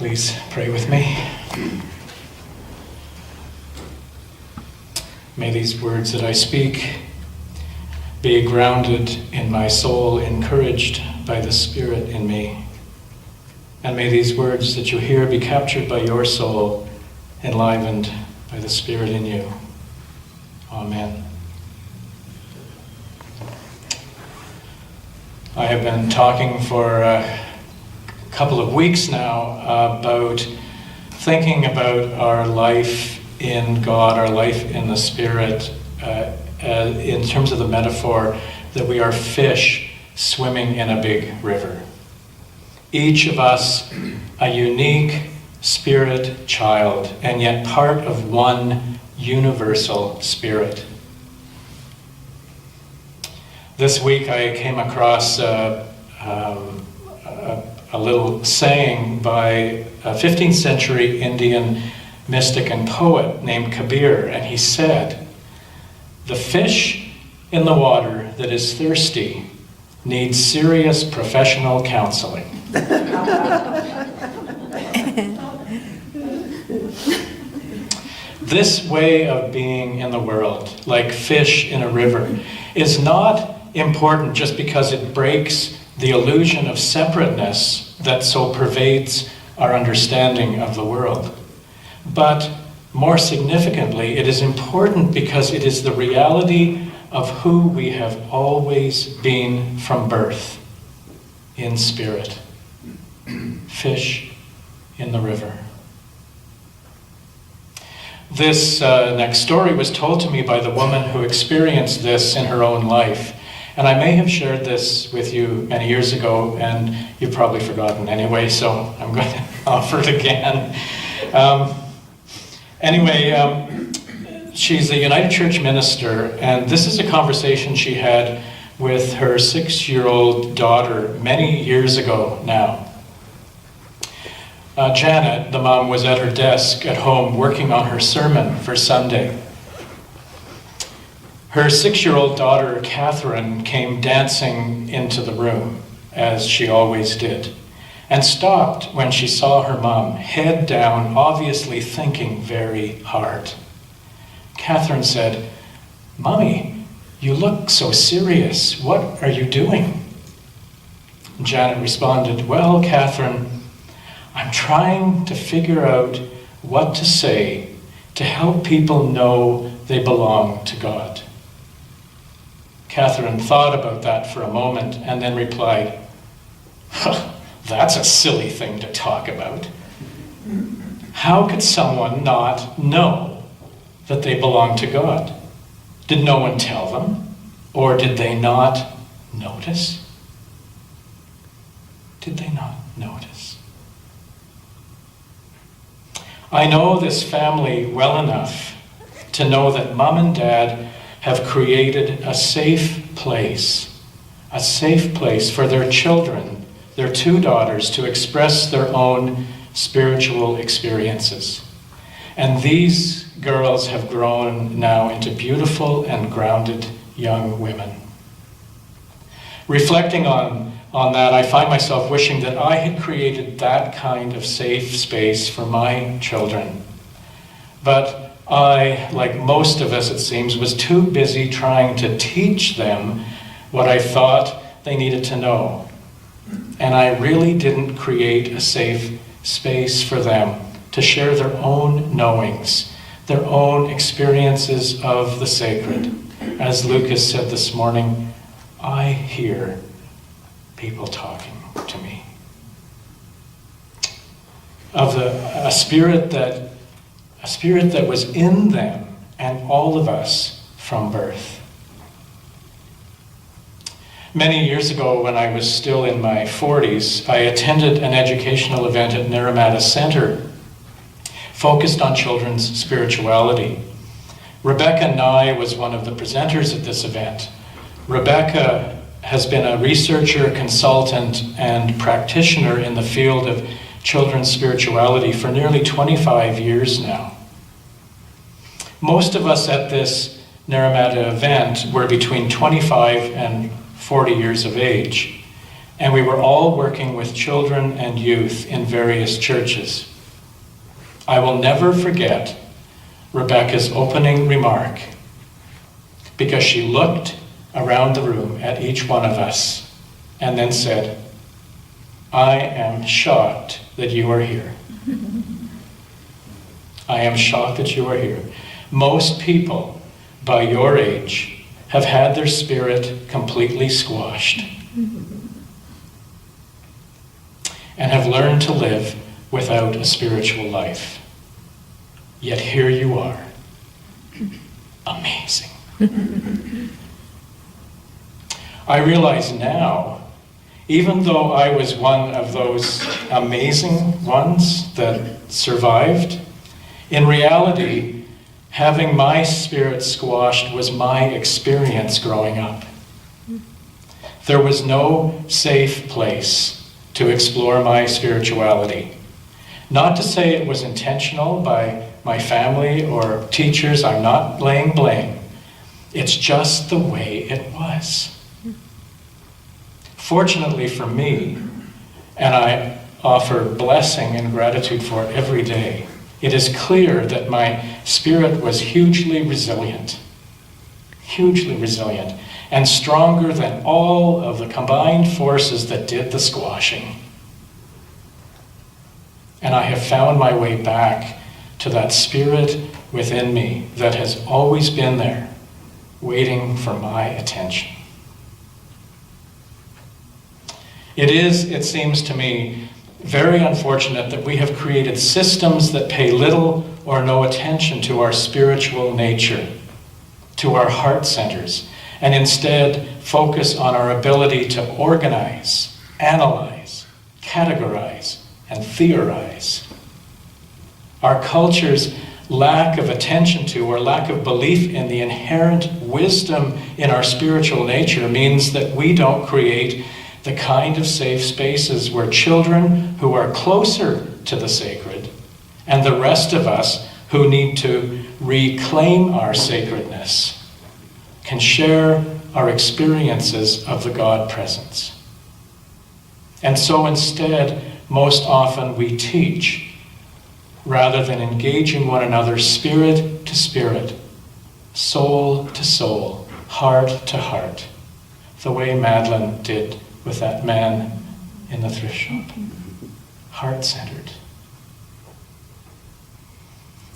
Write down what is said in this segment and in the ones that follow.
Please pray with me. May these words that I speak be grounded in my soul, encouraged by the Spirit in me. And may these words that you hear be captured by your soul, enlivened by the Spirit in you. Amen. I have been talking for a couple of weeks now about thinking about our life in God, our life in the Spirit, in terms of the metaphor that we are fish swimming in a big river. Each of us a unique Spirit child, and yet part of one universal Spirit. This week I came across a little saying by a 15th century Indian mystic and poet named Kabir, and he said, "The fish in the water that is thirsty needs serious professional counseling." This way of being in the world, like fish in a river, is not important just because it breaks the illusion of separateness that so pervades our understanding of the world. But more significantly, it is important because it is the reality of who we have always been from birth, in spirit. Fish in the river. This next story was told to me by the woman who experienced this in her own life. And I may have shared this with you many years ago, and you've probably forgotten anyway, so I'm going to offer it again. She's a United Church minister, and this is a conversation she had with her 6-year-old daughter many years ago now. Janet, the mom, was at her desk at home working on her sermon for Sunday. Her 6-year-old daughter, Catherine, came dancing into the room, as she always did, and stopped when she saw her mom, head down, obviously thinking very hard. Catherine said, "Mommy, you look so serious. What are you doing?" Janet responded, "Well, Catherine, I'm trying to figure out what to say to help people know they belong to God." Catherine thought about that for a moment and then replied, "That's a silly thing to talk about. How could someone not know that they belong to God? Did no one tell them? Or did they not notice?" Did they not notice? I know this family well enough to know that Mom and Dad have created a safe place for their children, their 2 daughters, to express their own spiritual experiences. And these girls have grown now into beautiful and grounded young women. Reflecting on that, I find myself wishing that I had created that kind of safe space for my children. But I, like most of us it seems, was too busy trying to teach them what I thought they needed to know. And I really didn't create a safe space for them to share their own knowings, their own experiences of the sacred. As Lucas said this morning, I hear people talking to me. Of a spirit that was in them and all of us from birth. Many years ago, when I was still in my 40s, I attended an educational event at Naramata Center focused on children's spirituality. Rebecca Nye was one of the presenters at this event. Rebecca has been a researcher, consultant, and practitioner in the field of children's spirituality for nearly 25 years now. Most of us at this Naramata event were between 25 and 40 years of age. and we were all working with children and youth in various churches. I will never forget Rebecca's opening remark, because she looked around the room at each one of us and then said, "I am shocked that you are here. I am shocked that you are here. Most people by your age have had their spirit completely squashed and have learned to live without a spiritual life. Yet here you are. Amazing." I realize now, even though I was one of those amazing ones that survived, in reality, having my spirit squashed was my experience growing up. There was no safe place to explore my spirituality. Not to say it was intentional by my family or teachers, I'm not laying blame. It's just the way it was. Fortunately for me, and I offer blessing and gratitude for every day, it is clear that my spirit was hugely resilient, and stronger than all of the combined forces that did the squashing. And I have found my way back to that spirit within me that has always been there, waiting for my attention. It is, it seems to me, very unfortunate that we have created systems that pay little or no attention to our spiritual nature, to our heart centers, and instead focus on our ability to organize, analyze, categorize, and theorize. Our culture's lack of attention to or lack of belief in the inherent wisdom in our spiritual nature means that we don't create the kind of safe spaces where children who are closer to the sacred and the rest of us who need to reclaim our sacredness can share our experiences of the God presence. And so instead, most often we teach rather than engaging one another spirit to spirit, soul to soul, heart to heart, the way Madeline did with that man in the thrift shop. Heart-centered.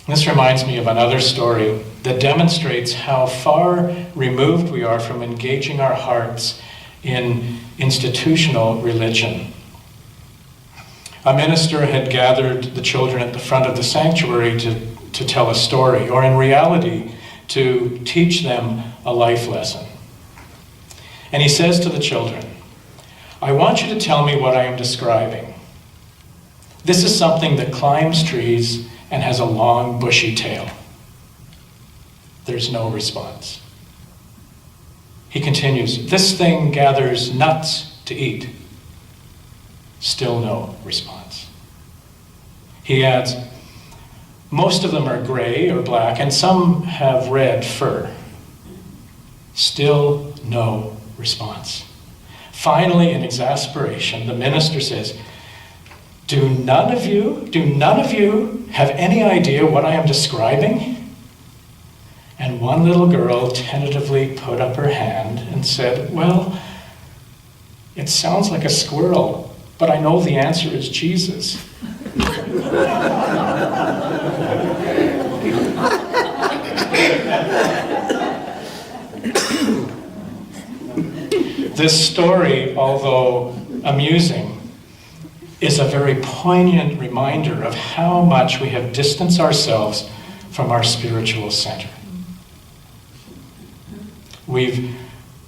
This reminds me of another story that demonstrates how far removed we are from engaging our hearts in institutional religion. A minister had gathered the children at the front of the sanctuary to tell a story, or in reality, to teach them a life lesson. And he says to the children, "I want you to tell me what I am describing. This is something that climbs trees and has a long, bushy tail." There's no response. He continues, "This thing gathers nuts to eat." Still no response. He adds, "Most of them are gray or black, and some have red fur." Still no response. Finally, in exasperation, the minister says, Do none of you have any idea what I am describing?" And one little girl tentatively put up her hand and said, "Well, it sounds like a squirrel, but I know the answer is Jesus." This story, although amusing, is a very poignant reminder of how much we have distanced ourselves from our spiritual center. We've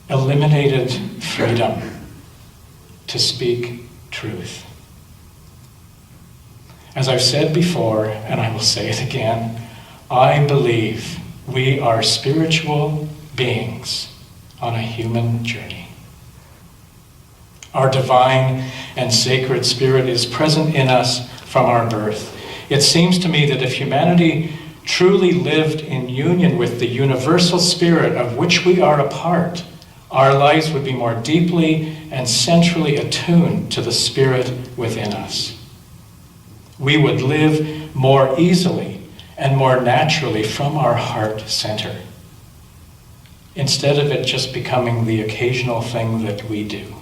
eliminated freedom to speak truth. As I've said before, and I will say it again, I believe we are spiritual beings on a human journey. Our divine and sacred spirit is present in us from our birth. It seems to me that if humanity truly lived in union with the universal spirit of which we are a part, Our lives would be more deeply and centrally attuned to the Spirit within us. We would live more easily and more naturally from our heart center, instead of it just becoming the occasional thing that we do.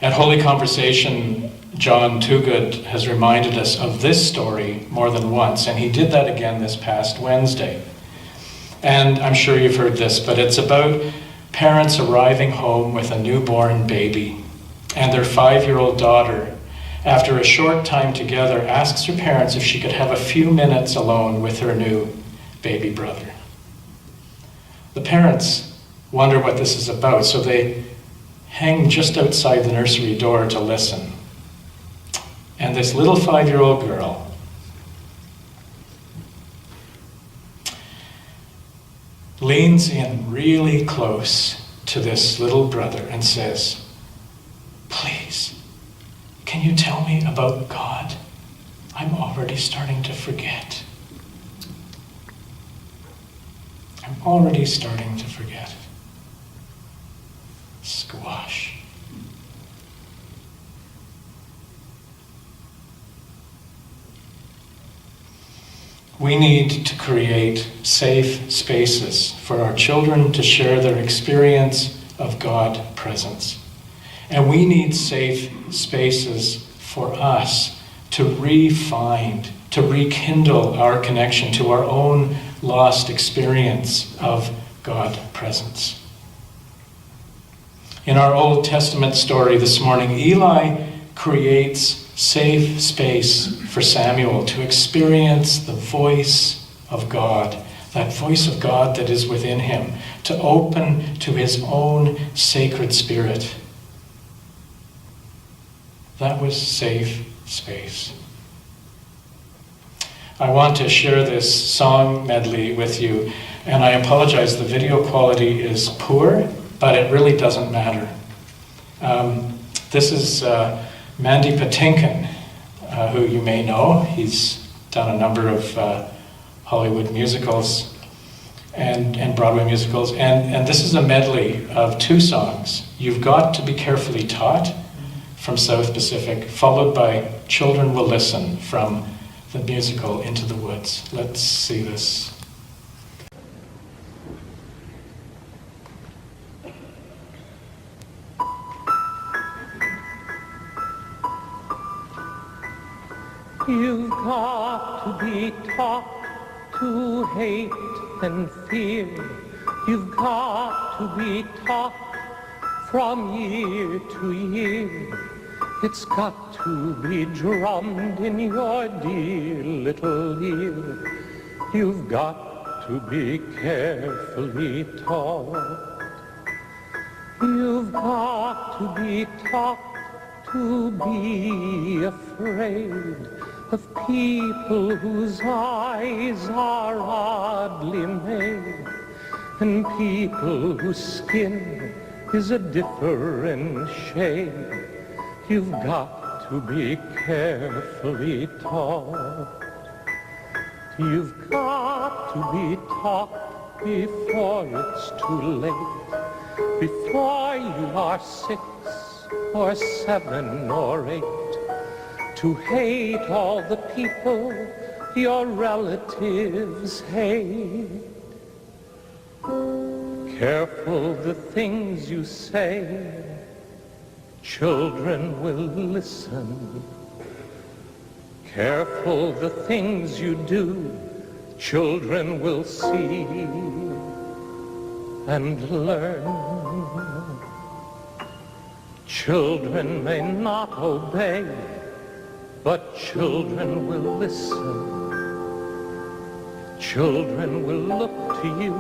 At Holy Conversation, John Toogood has reminded us of this story more than once, and he did that again this past Wednesday. And I'm sure you've heard this, but it's about parents arriving home with a newborn baby, and their 5-year-old daughter, after a short time together, asks her parents if she could have a few minutes alone with her new baby brother. The parents wonder what this is about, so they hang just outside the nursery door to listen. And this little 5-year-old girl leans in really close to this little brother and says, "Please, can you tell me about God? I'm already starting to forget. I'm already starting to forget." Squash. We need to create safe spaces for our children to share their experience of God presence. And we need safe spaces for us to re-find, to rekindle our connection to our own lost experience of God presence. In our Old Testament story this morning, Eli creates safe space for Samuel to experience the voice of God, that voice of God that is within him, to open to his own sacred spirit. That was safe space. I want to share this song medley with you, and I apologize, the video quality is poor, but it really doesn't matter. This is Mandy Patinkin, who you may know. He's done a number of Hollywood musicals and Broadway musicals, and this is a medley of 2 songs. You've Got to Be Carefully Taught from South Pacific, followed by Children Will Listen from the musical Into the Woods. Let's see this. You've got to be taught to hate and fear. You've got to be taught from year to year. It's got to be drummed in your dear little ear. You've got to be carefully taught. You've got to be taught to be afraid of people whose eyes are oddly made, and people whose skin is a different shade. You've got to be carefully taught. You've got to be taught before it's too late, before you are 6 or 7 or 8, to hate all the people your relatives hate. Careful the things you say, children will listen. Careful the things you do, children will see and learn. Children may not obey, but children will listen. Children will look to you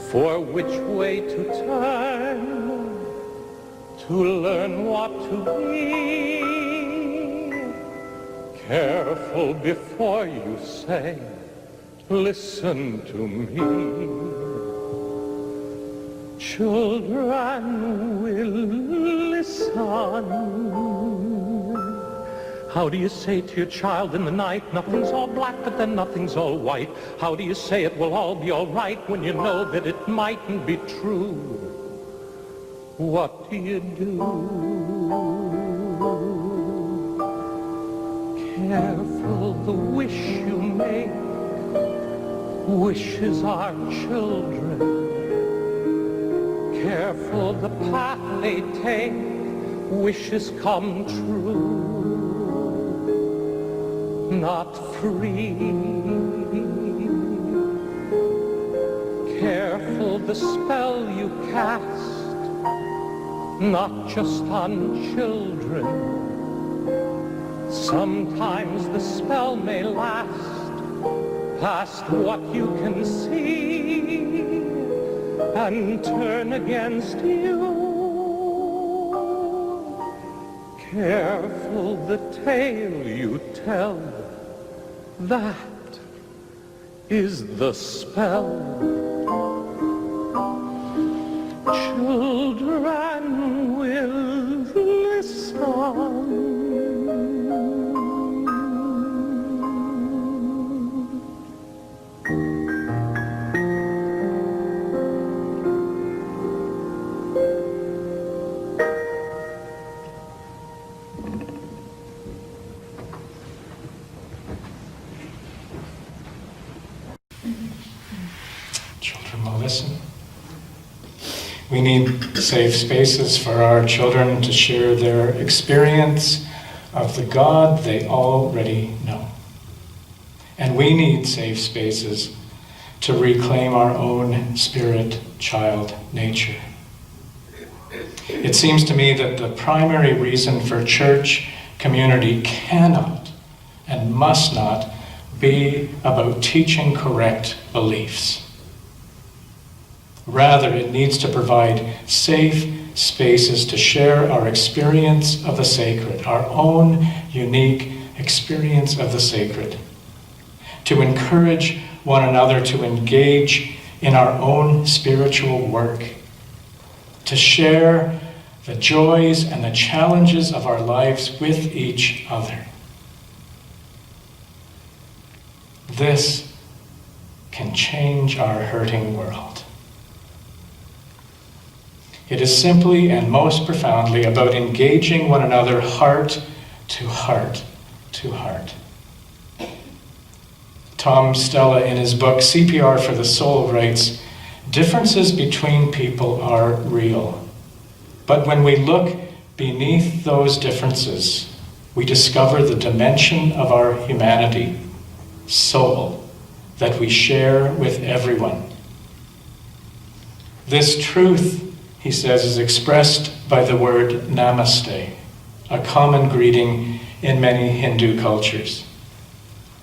for which way to turn, to learn what to be. Careful before you say, listen to me. Children will listen. How do you say to your child in the night, nothing's all black, but then nothing's all white? How do you say it will all be all right when you know that it mightn't be true? What do you do? Careful the wish you make. Wishes are children. Careful the path they take. Wishes come true. Not free. Careful the spell you cast, not just on children. Sometimes the spell may last past what you can see and turn against you. Careful the tale you tell, that is the spell. Children will listen. Children will listen. We need safe spaces for our children to share their experience of the God they already know. And we need safe spaces to reclaim our own spirit-child nature. It seems to me that the primary reason for church community cannot and must not be about teaching correct beliefs. Rather, it needs to provide safe spaces to share our experience of the sacred, our own unique experience of the sacred, to encourage one another to engage in our own spiritual work, to share the joys and the challenges of our lives with each other. This can change our hurting world. It is simply and most profoundly about engaging one another heart to heart to heart. Tom Stella, in his book CPR for the Soul, writes, "Differences between people are real. But when we look beneath those differences, we discover the dimension of our humanity, soul, that we share with everyone. This truth," he says, "is expressed by the word namaste, a common greeting in many Hindu cultures.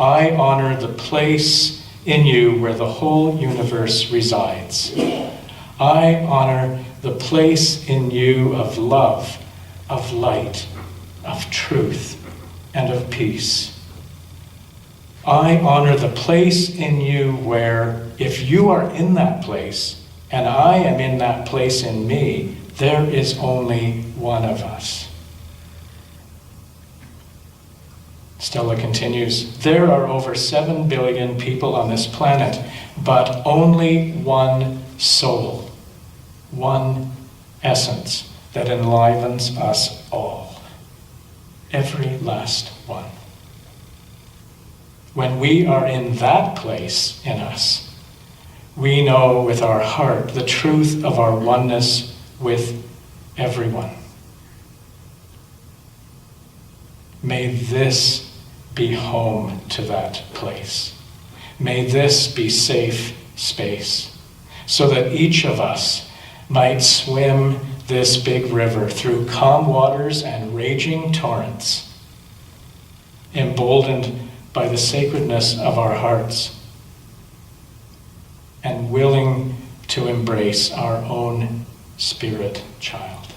I honor the place in you where the whole universe resides. I honor the place in you of love, of light, of truth, and of peace. I honor the place in you where, if you are in that place, and I am in that place in me, there is only one of us." Stella continues, "There are over 7 billion people on this planet, but only one soul, one essence that enlivens us all. Every last one. When we are in that place in us, we know with our heart the truth of our oneness with everyone. May this be home to that place. May this be safe space, so that each of us might swim this big river through calm waters and raging torrents, emboldened by the sacredness of our hearts, and willing to embrace our own spirit child."